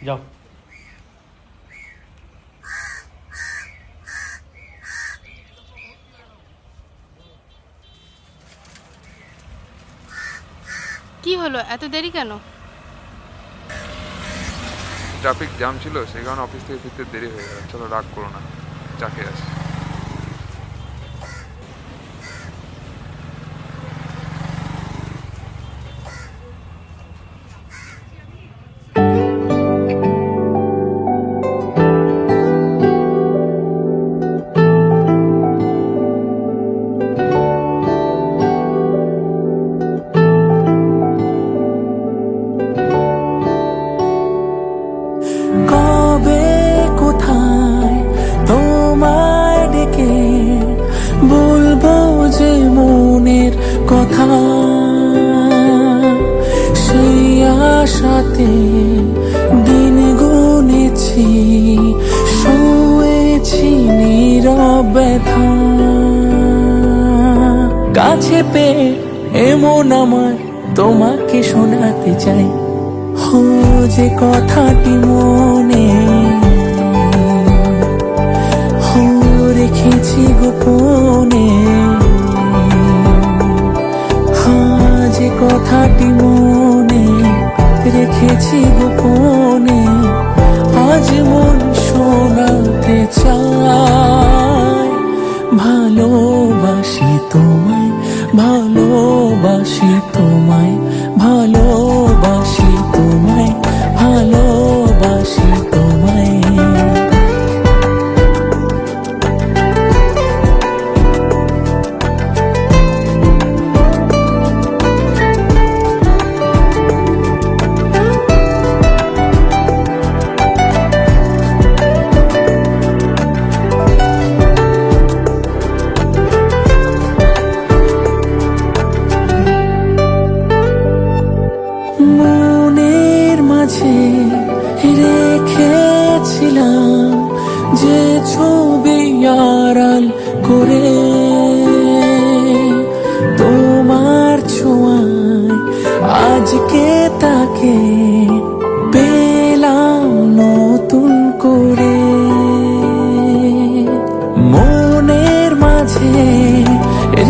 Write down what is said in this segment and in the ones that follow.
যাও। কি হলো, এত দেরি কেন? ট্রাফিক জ্যাম ছিল, সেই কারণে অফিস থেকে ফিরতে দেরি হয়ে গেল। চলো রাগ করো না, চা খেয়ে আসি। কবে কোথায় তোমায় ডেকে বলবো যে মনের কথা, সেই আশাতে দিন গুনেছি, শুয়েছি নীরব ব্যথা। কাছে পেয়ে এমন আমার তোমাকে শোনাতে চাই, হো যে কথাটি মনে, হো রেখেছি গোপনে, হ্যাঁ যে কথাটি মনে রেখেছি গোপনে, আজ মন শোনাতে চায়। ভালোবাসি তোমায়, ভালোবাসি তোমায়, ভালোবাসি তোমায়, ভালোবাসি তোমায়। মনের মাঝে রেখেছিলাম যে ছবি আড়াল করে, তোমার ছোঁয়ায় আজকে তাকে পেলাম নতুন করে। মনের মাঝে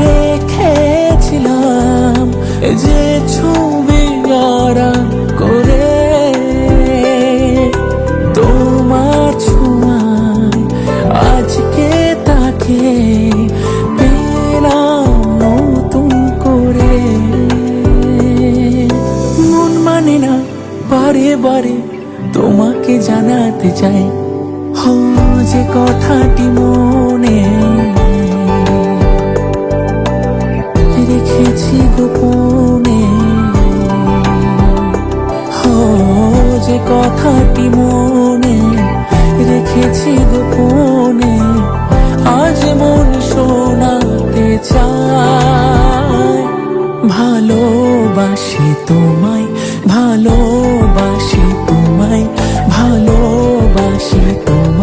রেখেছিলাম যে ছবি আড়াল করে, তোমার ছোঁয়ায় আজকে তাকে পেলাম নতুন করে। মন মানে না বারে বারে তোমাকে জানাতে চাই, হো যে কথাটি মনে রেখেছি গোপনে, হো যে কথাটি মনে রেখেছি গোপনে, আজ মন শোনাতে চায়। ভালোবাসি তোমায়, ভালোবাসি তোমায়, ভালোবাসি তোমায়।